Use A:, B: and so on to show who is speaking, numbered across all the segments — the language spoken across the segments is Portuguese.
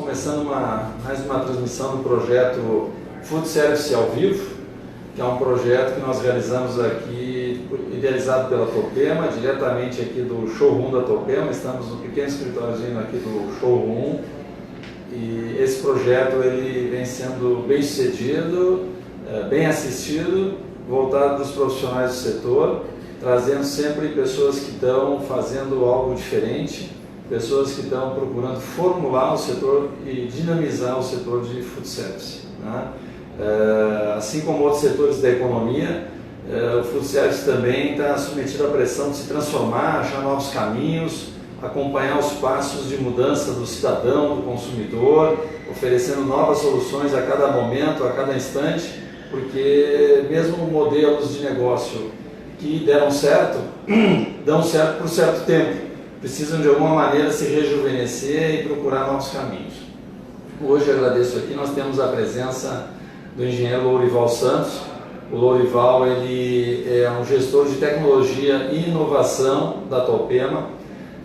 A: começando mais uma transmissão do projeto Food Service ao Vivo, que é um projeto que nós realizamos aqui, idealizado pela Topema, diretamente aqui do showroom da Topema. Estamos no pequeno escritóriozinho aqui do showroom, e esse projeto ele vem sendo bem sucedido, bem assistido, voltado dos profissionais do setor, trazendo sempre pessoas que estão fazendo algo diferente, pessoas que estão procurando formular o setor e dinamizar o setor de food service, né? Assim como outros setores da economia, o food service também está submetido à pressão de se transformar, achar novos caminhos, acompanhar os passos de mudança do cidadão, do consumidor, oferecendo novas soluções a cada momento, a cada instante, porque mesmo modelos de negócio que deram certo, dão certo por certo tempo, precisam de alguma maneira se rejuvenescer e procurar novos caminhos. Hoje agradeço aqui, nós temos a presença do engenheiro Lourival Santos. O Lourival ele é um gestor de tecnologia e inovação da Topema,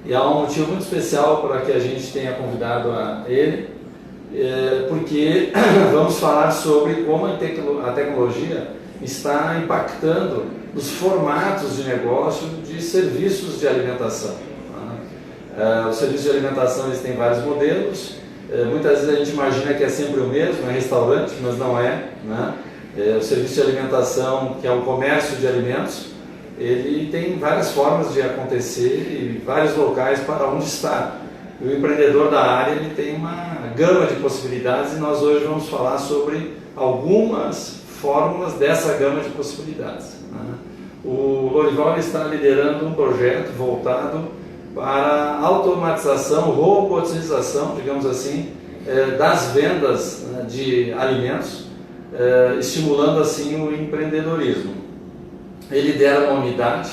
A: e há um motivo muito especial para que a gente tenha convidado ele, porque vamos falar sobre como a tecnologia está impactando os formatos de negócio de serviços de alimentação. Os serviços de alimentação eles têm vários modelos. Muitas vezes a gente imagina que é sempre o mesmo, é restaurante, mas não é, né? O serviço de alimentação, que é o comércio de alimentos, ele tem várias formas de acontecer e vários locais para onde estar. E o empreendedor da área ele tem uma gama de possibilidades, e nós hoje vamos falar sobre algumas fórmulas dessa gama de possibilidades, né? O Lourival está liderando um projeto voltado para a automatização, robotização, digamos assim, das vendas, né, de alimentos, estimulando assim o empreendedorismo. Ele lidera uma unidade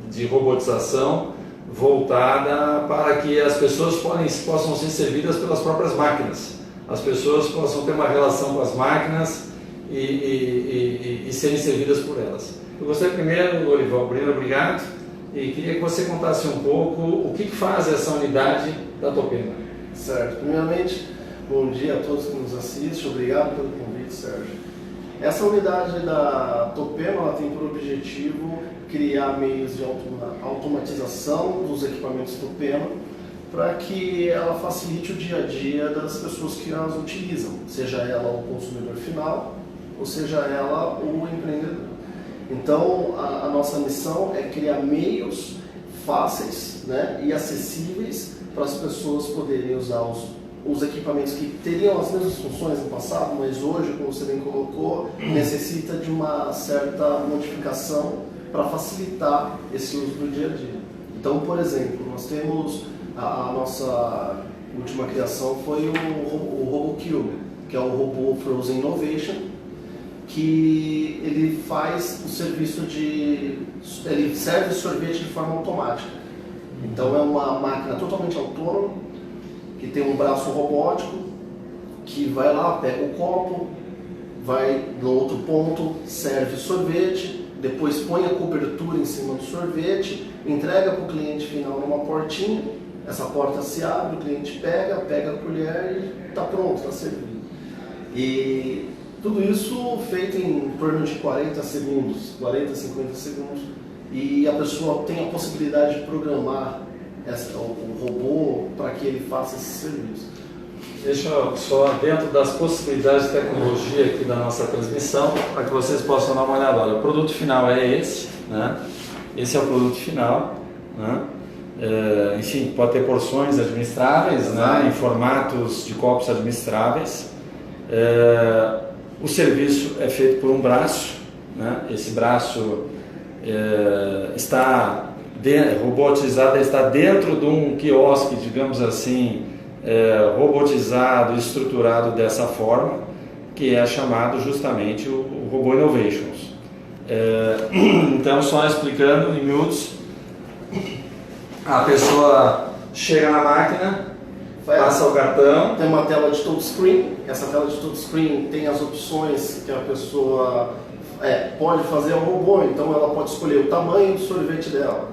A: de robotização voltada para que as pessoas possam ser servidas pelas próprias máquinas, as pessoas possam ter uma relação com as máquinas e serem servidas por elas. Eu gostaria primeiro, Lourival, obrigado, e queria que você contasse um pouco o que faz essa unidade da Topema.
B: Certo. Primeiramente, bom dia a todos que nos assistem. Obrigado pelo convite, Sérgio. Essa unidade da Topema ela tem por objetivo criar meios de automatização dos equipamentos Topema para que ela facilite o dia a dia das pessoas que as utilizam, seja ela o consumidor final ou seja ela o empreendedor. Então, a nossa missão é criar meios fáceis, né, e acessíveis para as pessoas poderem usar os equipamentos que teriam as mesmas funções no passado, mas hoje, como você bem colocou, necessita de uma certa modificação para facilitar esse uso do dia a dia. Então, por exemplo, nós temos a nossa última criação foi o RoboCube, que é o robô Frozen Innovation, que ele faz o serviço ele serve o sorvete de forma automática. Então é uma máquina totalmente autônoma, que tem um braço robótico, que vai lá, pega o copo, vai no outro ponto, serve o sorvete, depois põe a cobertura em cima do sorvete, entrega para o cliente final numa portinha, essa porta se abre, o cliente pega a colher e está pronto, está servido. E tudo isso feito em torno de 40, 50 segundos, e a pessoa tem a possibilidade de programar o robô para que ele faça esse serviço.
A: Deixa eu só, dentro das possibilidades de tecnologia aqui da nossa transmissão, para que vocês possam dar uma olhada. Olha, o produto final é esse, né? Esse é o produto final, né? Enfim, pode ter porções administráveis, né? Em formatos de copos administráveis. O serviço é feito por um braço, né? Esse braço está robotizado, está dentro de um quiosque, digamos assim, robotizado, estruturado dessa forma, que é chamado justamente o Robô Innovations. Então, só explicando em miúdos, a pessoa chega na máquina, passa o cartão.
B: Tem uma tela de touchscreen. Essa tela de touchscreen tem as opções que a pessoa pode fazer ao robô. Então ela pode escolher o tamanho do sorvete dela.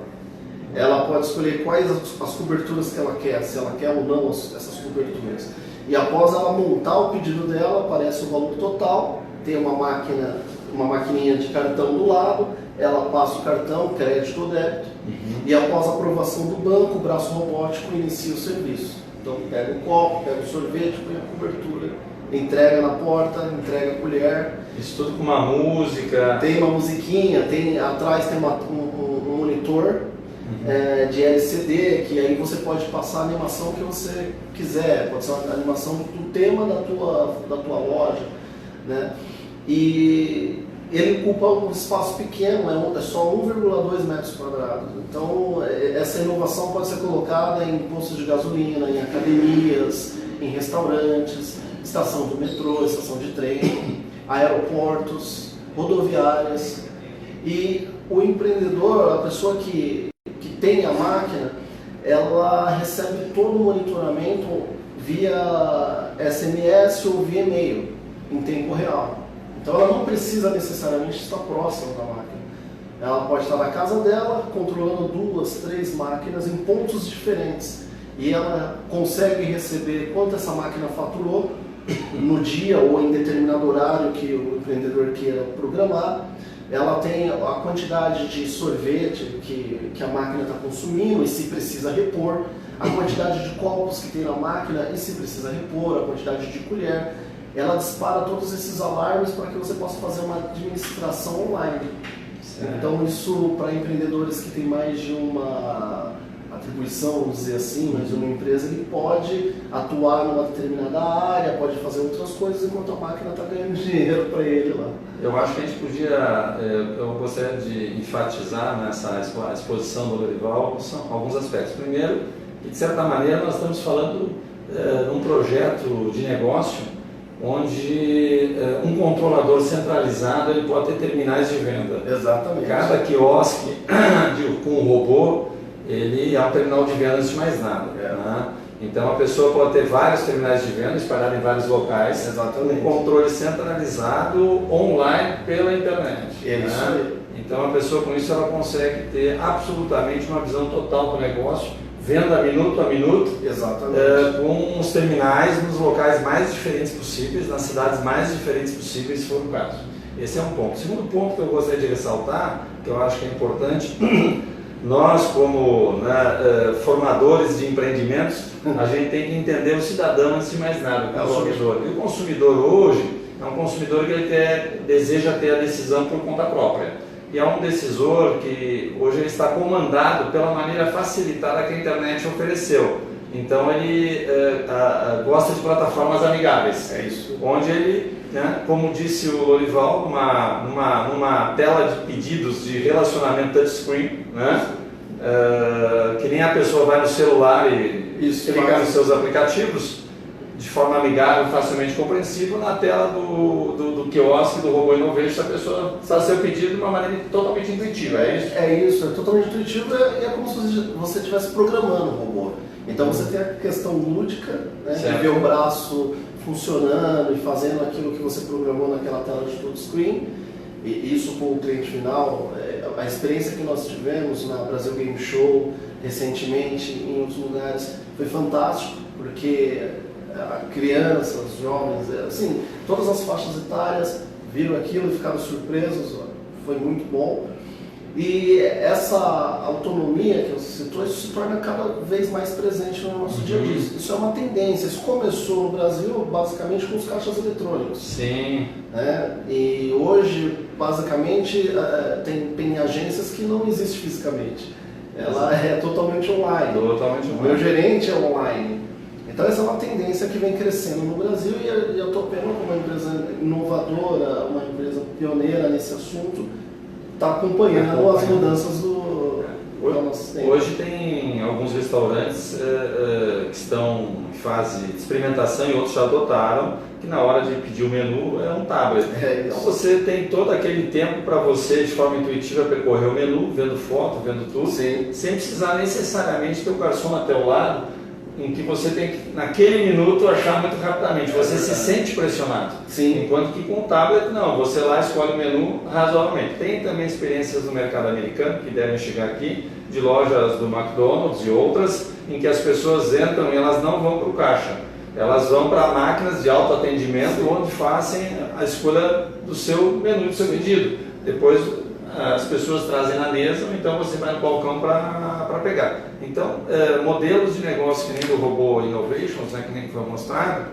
B: Ela pode escolher quais as coberturas que ela quer, se ela quer ou não essas coberturas. E após ela montar o pedido dela, aparece o valor total, tem uma maquininha de cartão do lado, ela passa o cartão, crédito ou débito, e após a aprovação do banco, o braço robótico inicia o serviço. Então pega o copo, pega o sorvete, põe a cobertura, entrega na porta, entrega a colher.
A: Isso tudo com uma música.
B: Tem uma musiquinha, atrás tem um monitor de LCD, que aí você pode passar a animação que você quiser, pode ser uma animação do tema da tua loja, né? E ele ocupa um espaço pequeno, é só 1,2 metros quadrados. Então essa inovação pode ser colocada em postos de gasolina, em academias, em restaurantes, estação do metrô, estação de trem, aeroportos, rodoviárias. E o empreendedor, a pessoa que tem a máquina, ela recebe todo o monitoramento via SMS ou via e-mail, em tempo real. Então ela não precisa necessariamente estar próxima da máquina. Ela pode estar na casa dela, controlando 2, 3 máquinas em pontos diferentes. E ela consegue receber quanto essa máquina faturou no dia ou em determinado horário que o empreendedor queira programar. Ela tem a quantidade de sorvete que a máquina está consumindo e se precisa repor, a quantidade de copos que tem na máquina e se precisa repor, a quantidade de colher. Ela dispara todos esses alarmes para que você possa fazer uma administração online. Certo. Então isso para empreendedores que têm mais de uma atribuição, vamos dizer assim, mais de uma empresa, ele pode atuar numa determinada área, pode fazer outras coisas enquanto a máquina está ganhando dinheiro para ele lá.
A: Eu acho que a gente podia, eu gostaria de enfatizar nessa exposição do Lorival alguns aspectos. Primeiro, que de certa maneira nós estamos falando de um projeto de negócio onde um controlador centralizado ele pode ter terminais de venda.
B: Exatamente.
A: Cada quiosque com um robô, ele é um terminal de venda antes de mais nada. Né? Então a pessoa pode ter vários terminais de venda espalhados em vários locais,
B: exatamente,
A: um controle centralizado online pela internet. Né? Então a pessoa com isso ela consegue ter absolutamente uma visão total do negócio, venda minuto a minuto, com os terminais nos locais mais diferentes possíveis, nas cidades mais diferentes possíveis, se for o caso. Esse é um ponto. O segundo ponto que eu gostaria de ressaltar, que eu acho que é importante, nós como formadores de empreendimentos, a gente tem que entender o cidadão antes de mais nada, o consumidor. E o consumidor hoje é um consumidor que ele deseja ter a decisão por conta própria. E é um decisor que hoje ele está comandado pela maneira facilitada que a internet ofereceu. Então ele gosta de plataformas amigáveis.
B: É isso.
A: Onde ele, como disse o Lorival, numa tela de pedidos de relacionamento touchscreen, que nem a pessoa vai no celular e clica nos seus aplicativos, de forma amigável, facilmente compreensível, na tela do quiosque, do robô Innovation, a pessoa faz seu pedido de uma maneira totalmente intuitiva, é isso?
B: É isso, é totalmente intuitivo e é como se você estivesse programando o robô. Então você tem a questão lúdica, de ver o braço funcionando e fazendo aquilo que você programou naquela tela de touchscreen, e isso com o cliente final. A experiência que nós tivemos na Brasil Game Show recentemente, em outros lugares, foi fantástico, porque crianças, jovens, assim, todas as faixas etárias viram aquilo e ficaram surpresos, foi muito bom. E essa autonomia que você citou, isso se torna cada vez mais presente no nosso dia a dia. Isso é uma tendência, isso começou no Brasil basicamente com os caixas eletrônicos.
A: Sim.
B: E hoje, basicamente, tem agências que não existem fisicamente. Ela é totalmente online.
A: Totalmente online.
B: O meu gerente é online. Então essa é uma tendência que vem crescendo no Brasil e a Topema, como uma empresa inovadora, uma empresa pioneira nesse assunto, está acompanhando as mudanças do nosso tempo.
A: Hoje tem alguns restaurantes que estão em fase de experimentação e outros já adotaram, que na hora de pedir o menu é um tablet. Então você tem todo aquele tempo para você, de forma intuitiva, percorrer o menu, vendo foto, vendo tudo, sem precisar necessariamente ter o garçom até o lado, em que você tem que, naquele minuto, achar muito rapidamente. Você se sente pressionado.
B: Sim.
A: Enquanto que com o tablet, não. Você lá escolhe o menu razoavelmente. Tem também experiências no mercado americano, que devem chegar aqui, de lojas do McDonald's e outras, em que as pessoas entram e elas não vão para o caixa. elas vão para máquinas de autoatendimento onde fazem a escolha do seu menu, do seu pedido. Depois as pessoas trazem na mesa, ou então você vai no balcão para pegar. Então, modelos de negócio que nem do Robô Innovations, né, que nem foi mostrado,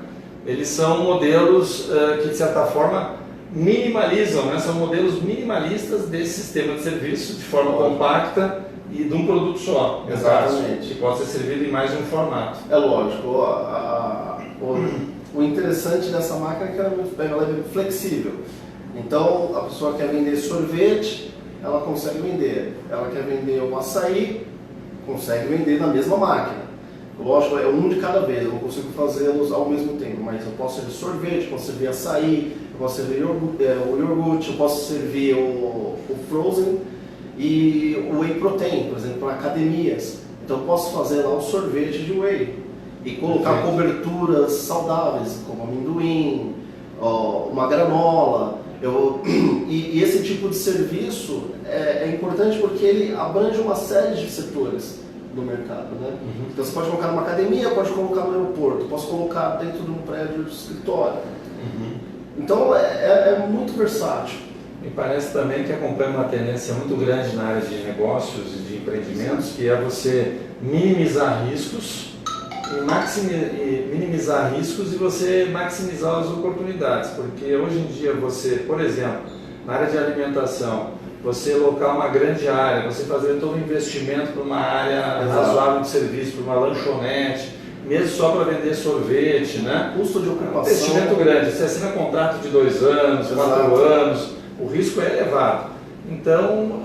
A: eles são modelos que de certa forma minimalizam, né, são modelos minimalistas desse sistema de serviço de forma compacta e de um produto só.
B: Exatamente.
A: Que pode ser servido em mais de um formato.
B: É lógico. O interessante dessa máquina é que ela é flexível. Então, a pessoa quer vender sorvete, ela consegue vender. Ela quer vender um açaí, consegue vender na mesma máquina. Lógico, é um de cada vez, eu não consigo fazê-los ao mesmo tempo, mas eu posso servir sorvete, posso servir açaí, eu posso servir o iogurte, eu posso servir o frozen e o whey protein, por exemplo, para academias. Então eu posso fazer lá um sorvete de whey e colocar coberturas saudáveis, como amendoim, uma granola. E esse tipo de serviço é importante porque ele abrange uma série de setores do mercado, né? Então você pode colocar numa academia, pode colocar no aeroporto, posso colocar dentro de um prédio de escritório. Então é muito versátil.
A: Me parece também que acompanha uma tendência muito grande na área de negócios e de empreendimentos, que é você minimizar riscos e você maximizar as oportunidades, porque hoje em dia você, por exemplo, na área de alimentação, você alocar uma grande área, você fazer todo o investimento para uma área razoável de serviço, para uma lanchonete, mesmo só para vender sorvete, né?
B: Custo de ocupação.
A: É um investimento grande, você assina contrato de 2 anos, 4 anos, o risco é elevado. Então,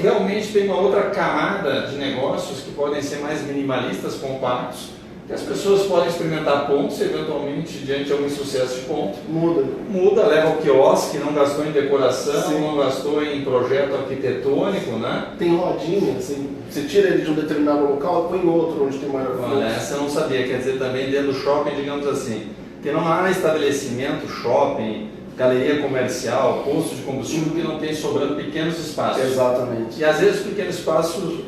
A: realmente tem uma outra camada de negócios que podem ser mais minimalistas, compactos, que as pessoas podem experimentar pontos, eventualmente, diante de algum sucesso de ponto. Muda, leva ao quiosque, não gastou em decoração, não gastou em projeto arquitetônico, né?
B: Tem rodinha, assim, você tira ele de um determinado local e põe em outro onde tem maior fluxo.
A: Olha, essa eu não sabia, quer dizer, também dentro do shopping, digamos assim, que não há estabelecimento, shopping, galeria comercial, posto de combustível que não tem sobrando pequenos espaços.
B: Exatamente.
A: E às vezes pequenos espaços,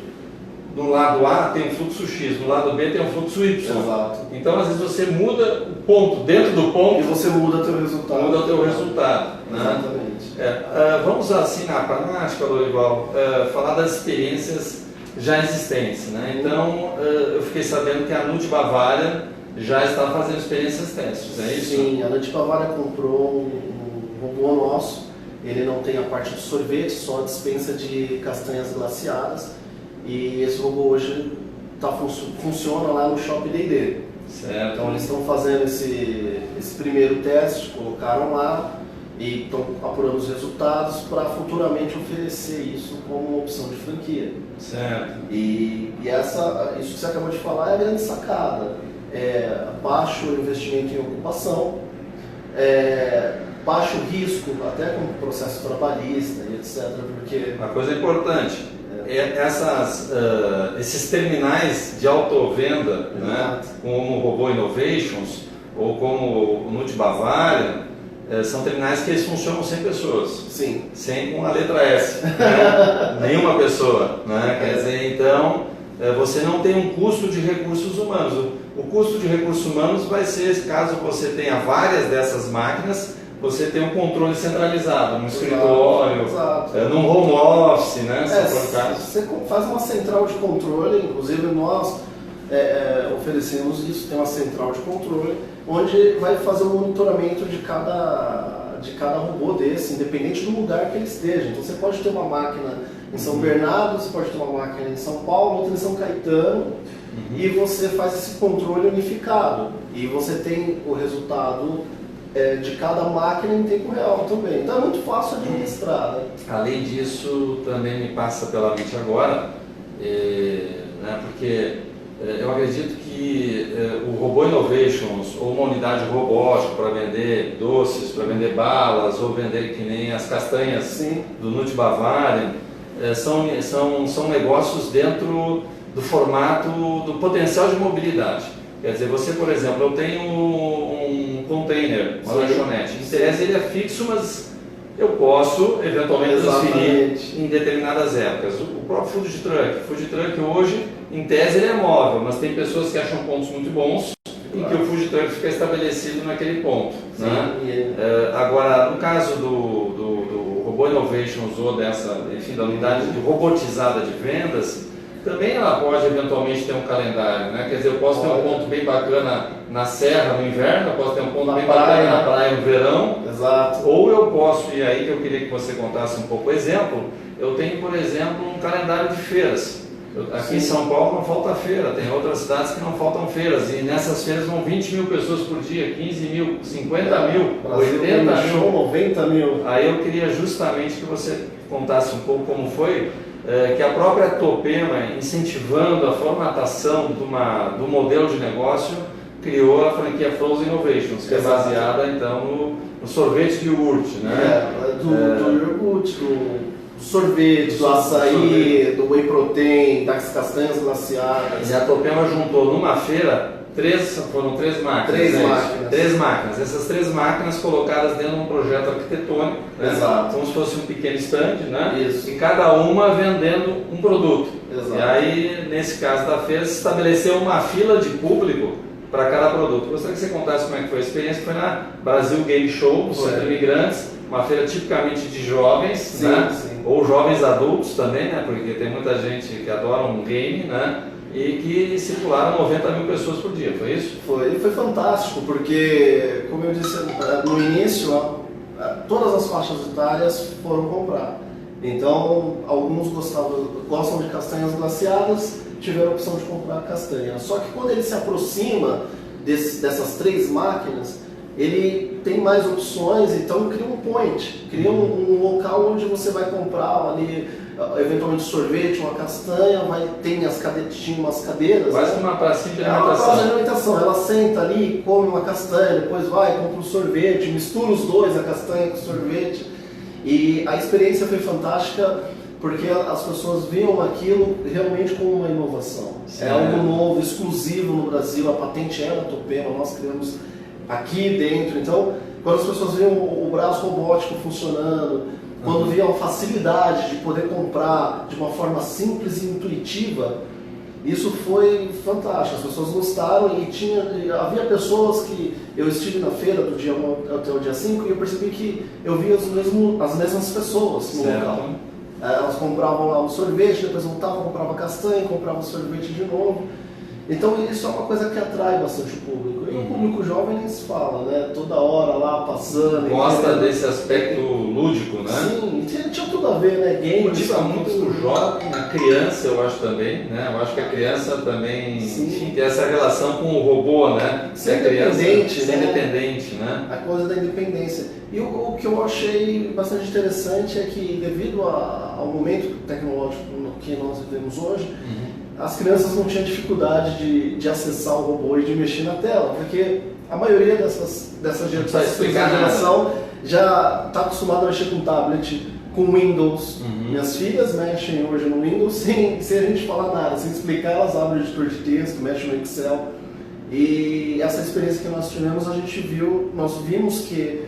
A: do lado A tem um fluxo X, do lado B tem um fluxo Y.
B: Exato.
A: Então às vezes você muda o ponto dentro do ponto
B: e você muda o teu resultado.
A: Muda o teu resultado. Né?
B: Exatamente.
A: Vamos assim na prática, Lorival, falar das experiências já existentes. Né? Então eu fiquei sabendo que a Nut Bavária já está fazendo experiências testes, é isso?
B: Sim, a Nut Bavária comprou um robô nosso. Ele não tem a parte de sorvete, só a dispensa de castanhas glaciadas. E esse robô hoje funciona lá no Shopping D&D.
A: Certo.
B: Então eles estão fazendo esse primeiro teste, colocaram lá e estão apurando os resultados para futuramente oferecer isso como uma opção de franquia.
A: Certo.
B: E isso que você acabou de falar é a grande sacada. Baixo investimento em ocupação, baixo risco, até com o processo trabalhista e etc. Porque
A: uma coisa importante. Esses terminais de autovenda, né, como o Robô Innovations ou como o Nut Bavária, são terminais que eles funcionam sem pessoas.
B: Sim.
A: Sem uma letra S, né? Nenhuma pessoa, né? Quer dizer, então você não tem um custo de recursos humanos. O custo de recursos humanos vai ser caso você tenha várias dessas máquinas. Você tem um controle centralizado, num escritório, num home office, né?
B: Você faz uma central de controle, inclusive nós oferecemos isso, tem uma central de controle, onde vai fazer o monitoramento de cada robô desse, independente do lugar que ele esteja. Então você pode ter uma máquina em São Bernardo, você pode ter uma máquina em São Paulo, outra em São Caetano, e você faz esse controle unificado. E você tem o resultado de cada máquina em tempo real também. Então é muito fácil administrar. Né?
A: Além disso, também me passa pela mente agora, né, porque eu acredito que o Robô Innovations ou uma unidade robótica para vender doces, para vender balas ou vender que nem as castanhas
B: Sim.
A: do Nut Bavária, são negócios dentro do formato do potencial de mobilidade. Quer dizer, você, por exemplo, eu tenho um container, uma lanchonete. Em tese ele é fixo, mas eu posso eventualmente transferir em determinadas épocas. O próprio food truck hoje, em tese ele é móvel, mas tem pessoas que acham pontos muito bons em que o food truck fica estabelecido naquele ponto.
B: Sim,
A: Né? Agora, no caso do Robô Innovation usou da unidade robotizada de vendas, também ela pode eventualmente ter um calendário, né? Quer dizer, eu posso ter um ponto bem bacana na serra no inverno, eu posso ter um ponto bem bacana na praia no verão.
B: Exato.
A: Ou eu posso, e aí que eu queria que você contasse um pouco o exemplo, eu tenho, por exemplo, um calendário de feiras. Aqui em São Paulo não falta feira, tem outras cidades que não faltam feiras, e nessas feiras vão 20 mil pessoas por dia, 15 mil, 50 mil, 80 mil,
B: 90 mil.
A: Aí eu queria justamente que você contasse um pouco como foi, que a própria Topema, incentivando a formatação do modelo de negócio, criou a franquia Frozen Innovations, que é baseada então no sorvete de iogurte, né?
B: Do iogurte, do sorvete, do açaí, do whey protein, das castanhas glaciadas.
A: E a Topema juntou numa feira foram três máquinas. Três máquinas. Essas 3 máquinas colocadas dentro de um projeto arquitetônico, né?
B: Exato.
A: Como se fosse um pequeno stand, né?
B: Isso.
A: E cada uma vendendo um produto.
B: Exato.
A: E aí, nesse caso da feira, se estabeleceu uma fila de público para cada produto. Gostaria que você contasse como é que foi a experiência, que foi na Brasil Game Show, no Centro Imigrantes, uma feira tipicamente de jovens,
B: sim,
A: né?
B: Sim.
A: Ou jovens adultos também, né? Porque tem muita gente que adora um game, né? E que circularam 90 mil pessoas por dia, foi isso?
B: Foi fantástico, porque, como eu disse no início, todas as faixas etárias foram comprar. Então, alguns gostam de castanhas glaciadas, tiveram a opção de comprar castanha. Só que quando ele se aproxima dessas 3 máquinas, ele tem mais opções, então cria um point, cria um local onde você vai comprar ali, eventualmente sorvete, uma castanha, tinha umas cadeiras.
A: Quase
B: né?
A: uma pracinha de
B: É uma praça de
A: alimentação.
B: alimentação. Ela senta ali, come uma castanha, depois vai, compra um sorvete, mistura os dois, a castanha com o sorvete. E a experiência foi fantástica porque as pessoas viam aquilo realmente como uma inovação.
A: Sim,
B: é algo novo, exclusivo no Brasil, a patente é da Topema, nós criamos aqui dentro. Então, quando as pessoas viam o braço robótico funcionando, quando viam a facilidade de poder comprar de uma forma simples e intuitiva, isso foi fantástico. As pessoas gostaram e havia pessoas que eu estive na feira do dia 1 até o dia 5 e eu percebi que eu via as mesmas pessoas no local. Elas compravam lá um sorvete, depois voltavam, compravam castanha, compravam sorvete de novo. Então isso é uma coisa que atrai bastante o público. E o público jovem nem se fala, né? Toda hora lá passando.
A: Gosta desse aspecto lúdico, né?
B: Sim, tinha tudo a ver, né? Game.
A: Motiva muito o jovem, a criança, eu acho também, né? Eu acho que a criança também, enfim, tem essa relação com o robô, né?
B: Ser
A: independente,
B: né?
A: Independente, né?
B: A coisa da independência. E o que eu achei bastante interessante é que, devido ao momento tecnológico que nós vivemos hoje, as crianças não tinham dificuldade de acessar o robô e de mexer na tela, porque a maioria dessa geração já está acostumada a mexer com tablet, com Windows. Minhas filhas mexem hoje no Windows sem a gente falar nada, sem explicar, elas abrem o editor de texto, mexem no Excel. E essa experiência que nós tivemos, nós vimos que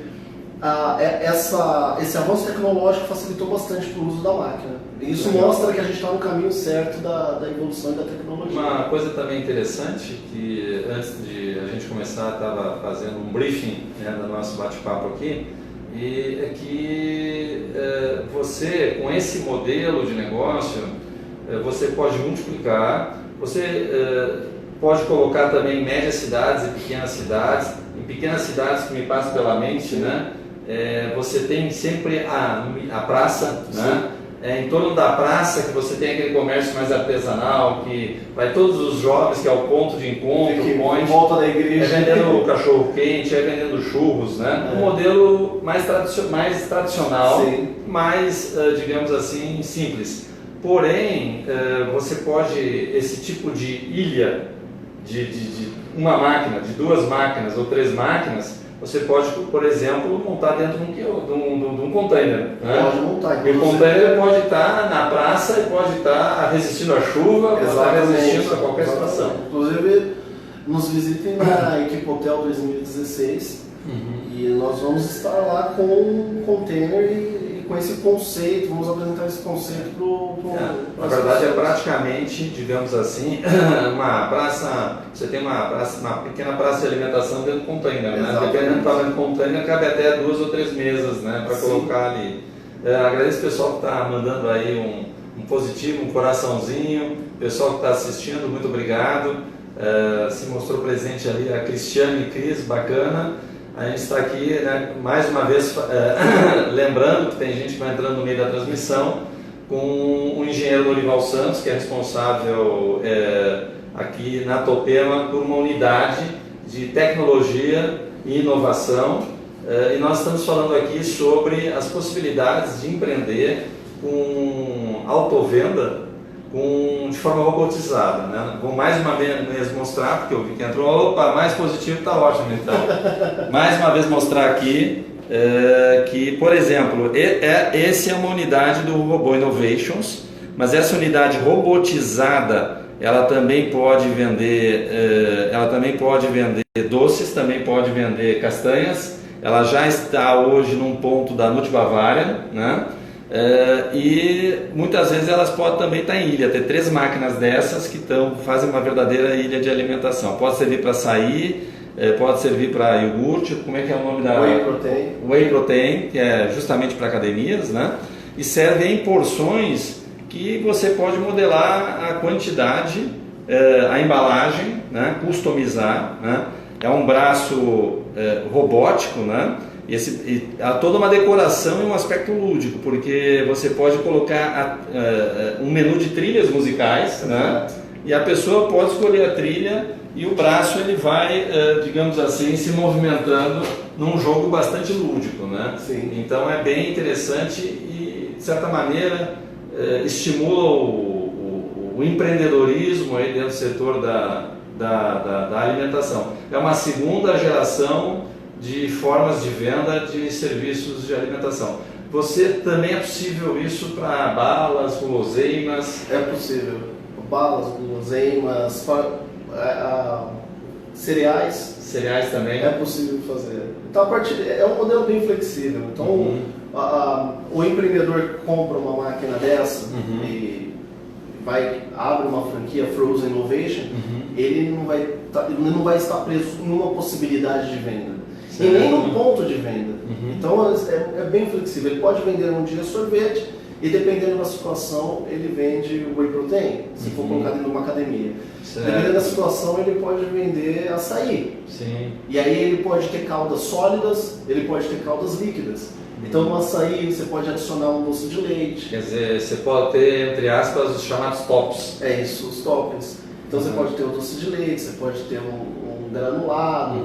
B: esse avanço tecnológico facilitou bastante para o uso da máquina. E isso mostra que a gente está no caminho certo da evolução e da tecnologia.
A: Uma coisa também interessante, que antes de a gente começar, estava fazendo um briefing, né, do nosso bate-papo aqui, e é que você, com esse modelo de negócio, você pode multiplicar, você pode colocar também em médias cidades e pequenas cidades. Em pequenas cidades que me passa pela mente, né? Você tem sempre a praça, né? Em torno da praça que você tem aquele comércio mais artesanal, que vai todos os jovens, que é o ponto de encontro,
B: em volta da igreja.
A: vendendo cachorro quente, vendendo churros, né? Um modelo mais tradicional, mais, digamos assim, simples. Porém, você pode, esse tipo de ilha, de uma máquina, de 2 máquinas ou 3 máquinas, você pode, por exemplo, montar dentro de um container. Né?
B: Pode montar.
A: E o container pode estar na praça e pode estar resistindo à chuva, pode estar resistindo a qualquer situação.
B: Inclusive, nos visitem na Equipe Hotel 2016 e nós vamos estar lá com um container e com esse conceito, vamos apresentar esse conceito
A: na verdade é praticamente, digamos assim, uma praça, você tem uma pequena praça de alimentação dentro do container, né? Dependendo do tamanho do container, cabe até 2 ou 3 mesas, né, para colocar ali. Agradeço o pessoal que está mandando aí um positivo, um coraçãozinho, pessoal que está assistindo, muito obrigado. Se mostrou presente ali a Cristiane e Cris, bacana. A gente está aqui, né, mais uma vez lembrando que tem gente que vai entrando no meio da transmissão com o engenheiro Dorival Santos, que é responsável aqui na Topema por uma unidade de tecnologia e inovação, e nós estamos falando aqui sobre as possibilidades de empreender com autovenda de forma robotizada, né? Vou mais uma vez mostrar, porque eu vi que entrou, opa, mais positivo, está ótimo então. Mais uma vez mostrar aqui que, por exemplo, essa é uma unidade do Robô Innovations, mas essa unidade robotizada, ela também pode vender, doces, também pode vender castanhas. Ela já está hoje num ponto da Nut Bavária, né? E muitas vezes elas podem também estar em ilha, ter 3 máquinas dessas que fazem uma verdadeira ilha de alimentação. Pode servir para açaí, pode servir para iogurte, como é que é o nome da...
B: Whey Protein.
A: Whey Protein, que é justamente para academias, né? E serve em porções que você pode modelar a quantidade, a embalagem, né? Customizar, né? É um braço robótico, né? Há toda uma decoração e um aspecto lúdico, porque você pode colocar um menu de trilhas musicais, né? E a pessoa pode escolher a trilha e o braço ele vai, digamos assim, se movimentando num jogo bastante lúdico, né?
B: Sim.
A: Então é bem interessante e, de certa maneira, estimula o empreendedorismo aí dentro do setor da alimentação. É uma segunda geração de formas de venda de serviços de alimentação. Você também é possível isso para balas, guloseimas?
B: É possível. Balas, guloseimas, cereais.
A: Cereais também?
B: É possível fazer. Então, é um modelo bem flexível. Então, o empreendedor compra uma máquina dessa e abre uma franquia Frozen Innovation, ele não vai estar preso em uma possibilidade de venda. E nem no ponto de venda. Então é bem flexível. Ele pode vender um dia sorvete e, dependendo da situação, ele vende Whey Protein, se for colocado em uma academia. Dependendo da situação, ele pode vender açaí.
A: Sim.
B: E aí ele pode ter caldas sólidas, ele pode ter caldas líquidas. Então no açaí você pode adicionar um doce de leite.
A: Quer dizer, você pode ter, entre aspas, os chamados tops.
B: É isso, os toppings. Então você pode ter o doce de leite, você pode ter um granulado.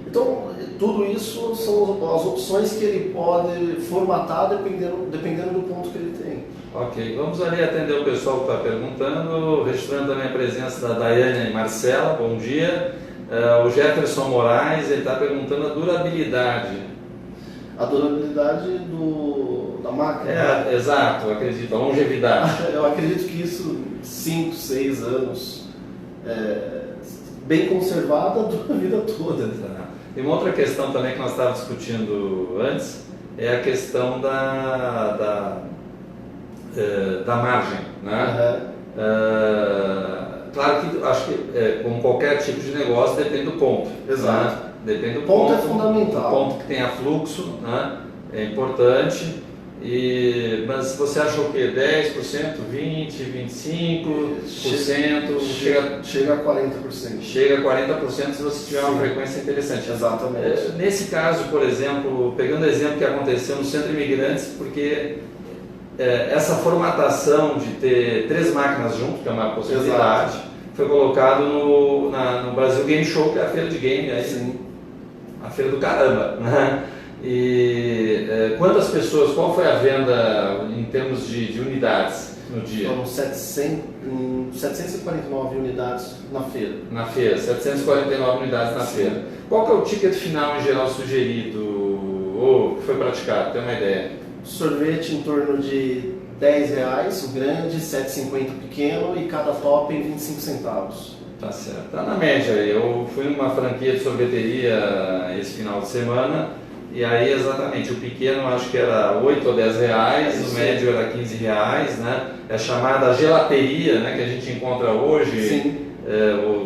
B: Então tudo isso são as opções que ele pode formatar dependendo do ponto que ele tem.
A: Ok, vamos ali atender o pessoal que está perguntando, registrando também a presença da Daiane e Marcela, bom dia. O Jefferson Moraes, ele está perguntando a durabilidade.
B: A durabilidade da máquina?
A: Exato, acredito, a longevidade.
B: Eu acredito que isso, 5, 6 anos, bem conservada, dura a vida toda.
A: Tem uma outra questão também que nós estávamos discutindo antes, é a questão da margem, né? Claro que acho que como qualquer tipo de negócio depende do ponto.
B: Exato.
A: Né? Depende do
B: ponto é fundamental.
A: O ponto que tenha fluxo, né? É importante. Mas você acha o quê? 10%, 20%, 25%?
B: Chega a 40%.
A: Chega a 40% se você tiver uma frequência interessante.
B: Exatamente.
A: Nesse caso, por exemplo, pegando o exemplo que aconteceu no Centro Imigrantes, porque essa formatação de ter 3 máquinas junto, que é uma possibilidade,
B: Exato.
A: foi colocado no Brasil Game Show, que é a feira de game, a feira do caramba, né? E quantas pessoas, qual foi a venda em termos de unidades no dia?
B: Foram 749 unidades na feira.
A: Na feira, 749 unidades na feira. Qual que é o ticket final em geral sugerido ou que foi praticado? Tem uma ideia?
B: Sorvete em torno de R$10, o grande, 7,50 o pequeno e cada top em 25 centavos.
A: Tá certo, tá na média. Eu fui numa franquia de sorveteria esse final de semana E aí, exatamente, o pequeno acho que era 8 ou 10 reais, o médio era 15 reais, né? É a chamada gelateria, né, que a gente encontra hoje.
B: Sim.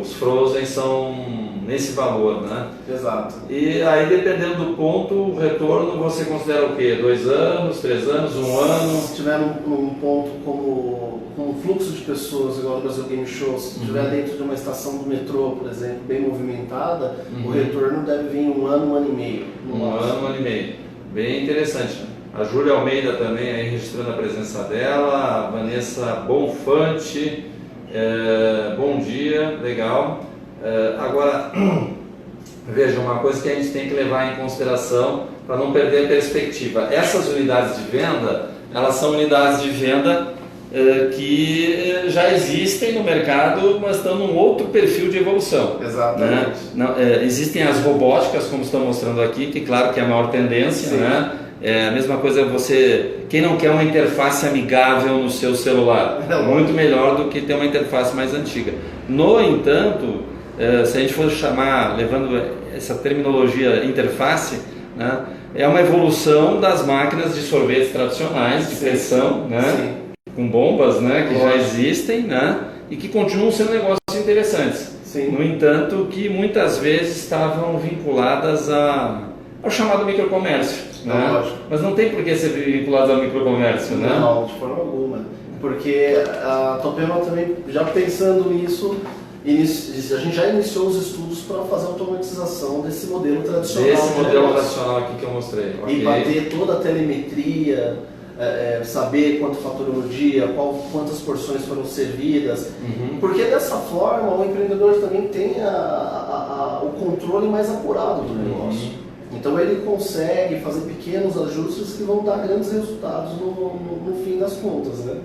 A: Os frozen são nesse valor, né?
B: Exato.
A: E aí, dependendo do ponto, o retorno você considera o quê? 2 anos, 3 anos, 1 ano?
B: Se tiver um ponto como um fluxo de pessoas, igual no Brasil Game Show, se estiver dentro de uma estação do metrô, por exemplo, bem movimentada, o retorno deve vir 1 ano, 1 ano e meio.
A: 1 ano, 1 ano e meio. Bem interessante, né? A Júlia Almeida também aí registrando a presença dela, a Vanessa Bonfante, bom dia, legal. Agora, veja, uma coisa que a gente tem que levar em consideração para não perder a perspectiva. Essas unidades de venda, elas são unidades de venda que já existem no mercado, mas estão num outro perfil de evolução.
B: Exatamente.
A: Né? Existem as robóticas, como estão mostrando aqui, que claro que é a maior tendência, né? É a mesma coisa quem não quer uma interface amigável no seu celular, muito melhor do que ter uma interface mais antiga. No entanto, se a gente for chamar, levando essa terminologia interface, né, é uma evolução das máquinas de sorvetes tradicionais, de pressão, né, com bombas, né, que já existem, né, e que continuam sendo negócios interessantes.
B: Sim.
A: No entanto, que muitas vezes estavam vinculadas ao chamado microcomércio. Né? Mas não tem por que ser vinculado ao microcomércio, né?
B: Não, de forma alguma. Porque a Topema também, já pensando nisso, a gente já iniciou os estudos para fazer a automatização desse modelo tradicional.
A: Esse modelo tradicional aqui que eu mostrei.
B: E bater toda a telemetria, saber quanto faturou no dia, quantas porções foram servidas. Porque dessa forma o empreendedor também tem o controle mais apurado do negócio. Então ele consegue fazer pequenos ajustes que vão dar grandes resultados no fim das contas, né?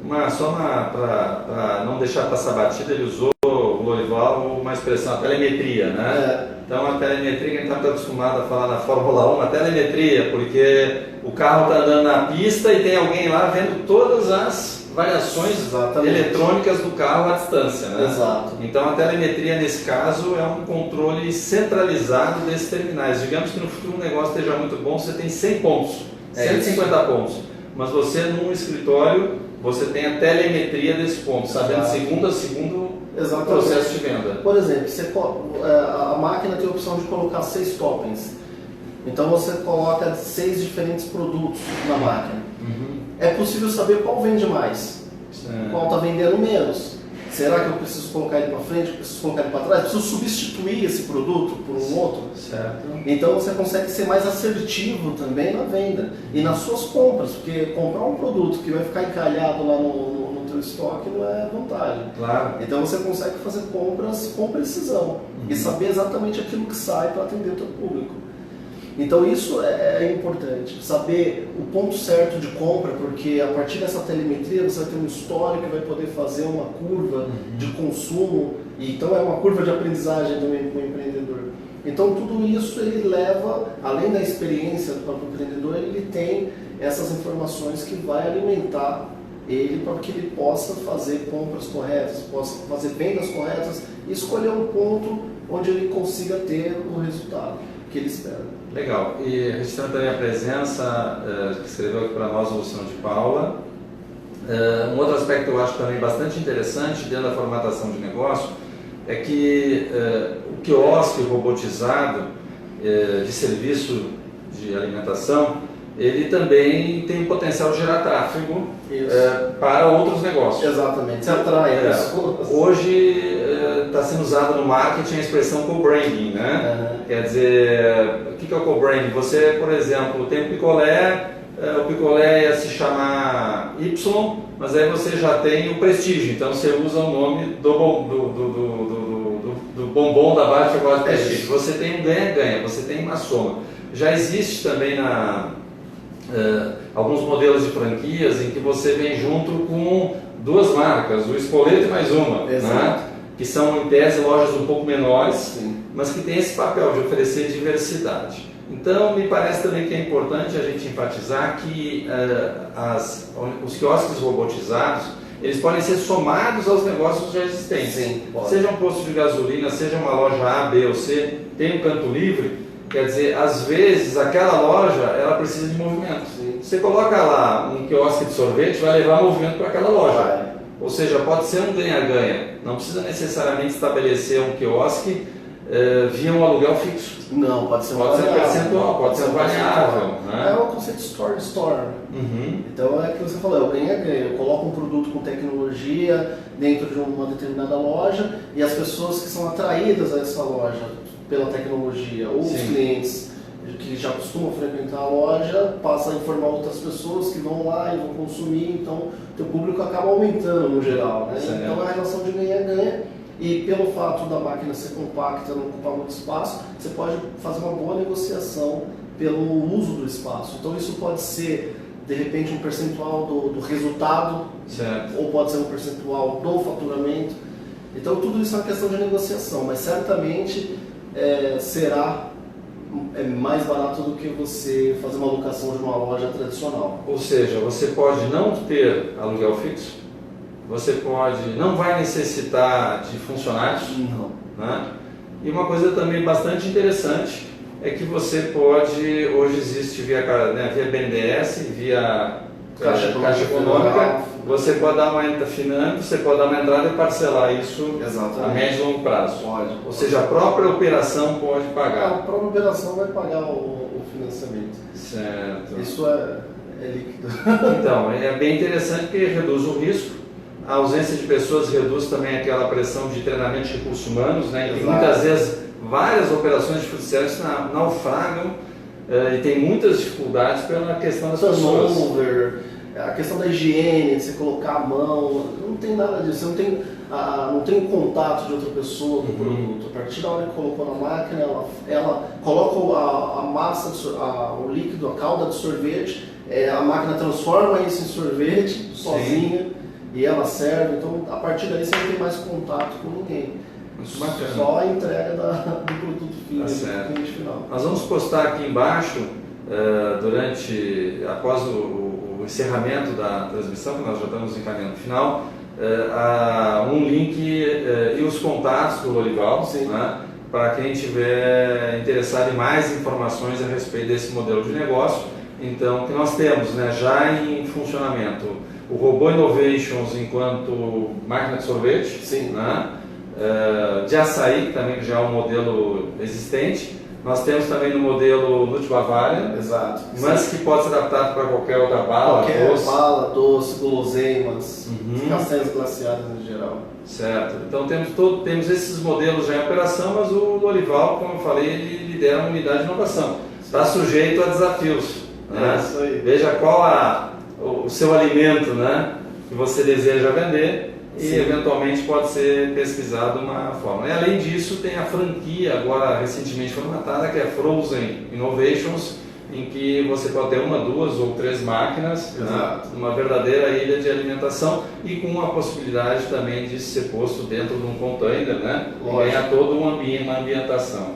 A: Mas só para não deixar passar batida, ele usou o Loival uma expressão, a telemetria, né? Então a telemetria que a gente está acostumado a falar na Fórmula 1, a telemetria, porque o carro está andando na pista e tem alguém lá vendo todas as variações eletrônicas do carro à distância, né?
B: Exato.
A: Então a telemetria nesse caso é um controle centralizado desses terminais. Digamos que no futuro o negócio esteja muito bom, você tem 100 pontos, 150 pontos, mas você num escritório você tem a telemetria desse ponto, sabendo segundo a segundo o processo de venda.
B: Por exemplo, a máquina tem a opção de colocar 6 toppings. Então você coloca 6 diferentes produtos na máquina. É possível saber qual vende mais, qual está vendendo menos. Será que eu preciso colocar ele para frente, preciso colocar ele para trás? Preciso substituir esse produto por um outro?
A: Certo.
B: Então você consegue ser mais assertivo também na venda e nas suas compras, porque comprar um produto que vai ficar encalhado lá no teu estoque não é vantagem.
A: Claro.
B: Então você consegue fazer compras com precisão e saber exatamente aquilo que sai para atender o teu público. Então isso é importante, saber o ponto certo de compra, porque a partir dessa telemetria você vai ter um histórico que vai poder fazer uma curva de consumo, e então é uma curva de aprendizagem também para o empreendedor. Então tudo isso ele leva, além da experiência do próprio empreendedor, ele tem essas informações que vai alimentar ele para que ele possa fazer compras corretas, possa fazer vendas corretas e escolher um ponto onde ele consiga ter o resultado que ele espera.
A: Legal. E registrando também a presença que escreveu aqui para nós o Luciano de Paula. Um outro aspecto que eu acho também bastante interessante dentro da formatação de negócio é que o quiosque robotizado de serviço de alimentação, ele também tem o potencial de gerar tráfego para outros negócios.
B: Exatamente, se atrai pessoas.
A: Hoje está sendo usada no marketing a expressão co-branding, né? Quer dizer, o que é o co-branding? Você, por exemplo, tem o picolé ia se chamar Y, mas aí você já tem o prestígio, então você usa o nome do bombom da barra de chocolate prestígio. Você tem um ganha-ganha, você tem uma soma. Já existe também alguns modelos de franquias em que você vem junto com 2 marcas, o Spoleto e mais uma, né? Que são em tese lojas um pouco menores, mas que tem esse papel de oferecer diversidade. Então me parece também que é importante a gente enfatizar que os quiosques robotizados, eles podem ser somados aos negócios já existentes. Seja um posto de gasolina, seja uma loja A, B ou C, tem um canto livre, Quer dizer, às vezes aquela loja ela precisa de movimento.
B: Sim.
A: Você coloca lá um quiosque de sorvete, vai levar movimento para aquela loja.
B: Vai.
A: Ou seja, pode ser um ganha-ganha. Não precisa necessariamente estabelecer um quiosque via um aluguel fixo.
B: Não, pode ser um
A: Pode ser
B: variável.
A: percentual, pode ser um variável. Né?
B: É o conceito store-to-store.
A: Uhum.
B: Então é o que você falou, é o ganha-ganha. Eu coloco um produto com tecnologia dentro de uma determinada loja e as pessoas que são atraídas a essa loja pela tecnologia, ou os
A: Sim.
B: clientes que já costumam frequentar a loja, passam a informar outras pessoas que vão lá e vão consumir, então o teu público acaba aumentando no geral. Né?
A: Certo.
B: Então é a relação de ganha-ganha. E pelo fato da máquina ser compacta, não ocupar muito espaço, você pode fazer uma boa negociação pelo uso do espaço. Então isso pode ser, de repente, um percentual do resultado,
A: Certo.
B: ou pode ser um percentual do faturamento. Então tudo isso é uma questão de negociação, mas certamente será mais barato do que você fazer uma locação de uma loja tradicional.
A: Ou seja, você pode não ter aluguel fixo, você não vai necessitar de funcionários,
B: Não.
A: né? E uma coisa também bastante interessante é que você pode, hoje existe via BNDES, via Caixa Econômica, você pode dar uma entrada e parcelar isso
B: Exatamente.
A: a médio e longo prazo.
B: Pode.
A: Ou seja, a própria operação pode
B: A
A: pagar.
B: própria operação vai pagar o financiamento.
A: Certo.
B: Isso é líquido.
A: Então, é bem interessante porque reduz o risco. A ausência de pessoas reduz também aquela pressão de treinamento de recursos humanos, né? E
B: Exato.
A: muitas vezes várias operações de food service naufragam e tem muitas dificuldades pela questão das pessoas.
B: Turnover, a questão da higiene, de você colocar a mão, não tem nada disso. Você não tem o contato de outra pessoa com o produto. A partir da hora que colocou na máquina, ela coloca a massa, o líquido, a calda de sorvete, a máquina transforma isso em sorvete sozinha.
A: Sim.
B: E ela serve, então a partir daí você não tem mais contato com ninguém.
A: Muito bacana.
B: Só a entrega do produto final, do cliente final.
A: Nós vamos postar aqui embaixo, após o encerramento da transmissão, que nós já estamos encaminhando no final, um link e os contatos do Lorival, né, para quem estiver interessado em mais informações a respeito desse modelo de negócio. Então, que nós temos, né, já em funcionamento o Robô Innovations enquanto máquina de sorvete, né? De açaí, também que já é um modelo existente. Nós temos também no modelo Nut Bavaria,
B: exato,
A: mas que pode ser adaptado para qualquer outra bala,
B: bala, doce, guloseimas, castanhas glaciadas em geral.
A: Certo. Então temos esses modelos já em operação, mas o Lorival, como eu falei, ele lidera uma unidade de inovação. Está sujeito a desafios. Né?
B: Isso aí.
A: Veja qual o seu alimento, né, que você deseja vender e eventualmente pode ser pesquisado uma forma. E além disso tem a franquia agora recentemente formatada, que é Frozen Innovations, em que você pode ter uma, duas ou três máquinas, né, uma verdadeira ilha de alimentação e com a possibilidade também de ser posto dentro de um container, né, e ganhar todo uma ambientação.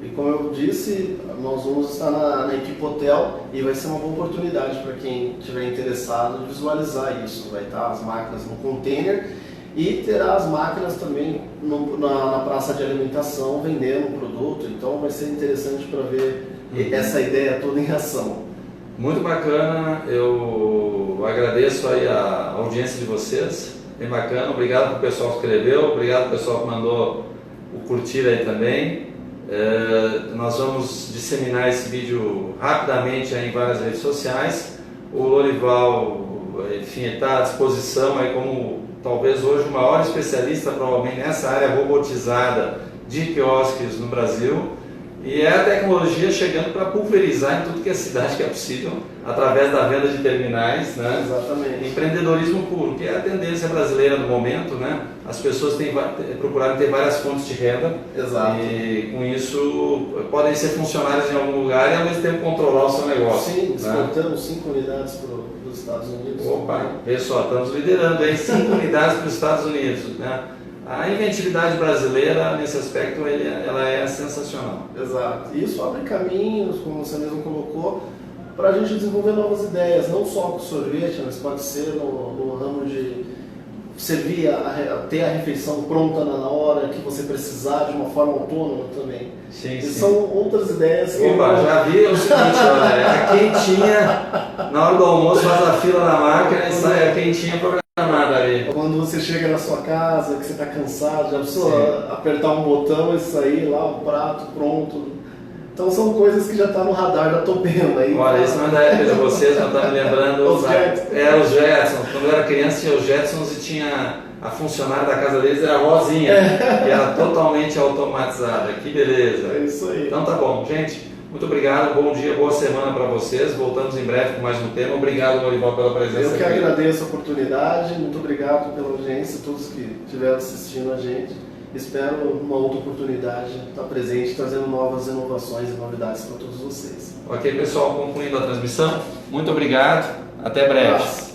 B: E como eu disse, nós vamos estar na equipe hotel e vai ser uma boa oportunidade para quem estiver interessado de visualizar isso. Vai estar as máquinas no container e terá as máquinas também na praça de alimentação vendendo o produto. Então vai ser interessante para ver essa ideia toda em ação.
A: Muito bacana, eu agradeço aí a audiência de vocês, bem bacana, obrigado para o pessoal que escreveu, obrigado para o pessoal que mandou o curtir aí também. Nós vamos disseminar esse vídeo rapidamente aí em várias redes sociais. O Lorival, enfim, está à disposição aí como talvez hoje o maior especialista provavelmente nessa área robotizada de quiosques no Brasil. E é a tecnologia chegando para pulverizar em tudo que é cidade que é possível, através da venda de terminais, né?
B: Exatamente.
A: Empreendedorismo puro, que é a tendência brasileira no momento, né? As pessoas procuraram ter várias fontes de renda.
B: Exato.
A: E com isso podem ser funcionários em algum lugar e ao mesmo tempo controlar o seu negócio.
B: Sim,
A: né?
B: exportamos 5 unidades para os Estados Unidos.
A: Opa, pessoal, estamos liderando aí 5 unidades para os Estados Unidos, né? A inventividade brasileira, nesse aspecto, ela é sensacional.
B: Exato. E isso abre caminhos, como você mesmo colocou, para a gente desenvolver novas ideias, não só com sorvete, mas pode ser no ramo de servir, ter a refeição pronta na hora que você precisar, de uma forma autônoma também.
A: Sim,
B: E
A: sim.
B: são outras ideias que...
A: Opa, já vi o seguinte, olha, a quentinha, na hora do almoço faz a fila na máquina e sai a quentinha programada ali.
B: Quando você chega na sua casa, que você está cansado, já precisa apertar um botão e sair lá, o prato pronto. Então são coisas que já estão no radar da Topema.
A: Olha, isso não é da época de vocês, mas eu estava me lembrando...
B: Os Jetsons.
A: Os Jetsons. Quando eu era criança tinha os Jetsons e tinha a funcionária da casa deles, era a Rosinha, que era totalmente automatizada. Que beleza.
B: É isso aí.
A: Então tá bom, gente. Muito obrigado, bom dia, boa semana para vocês. Voltamos em breve com mais um tema. Obrigado, Lorival, pela presença
B: Eu que
A: aqui.
B: agradeço a oportunidade, muito obrigado pela audiência, todos que estiveram assistindo a gente. Espero uma outra oportunidade estar presente, trazendo novas inovações e novidades para todos vocês.
A: Ok, pessoal, concluindo a transmissão. Muito obrigado, até breve.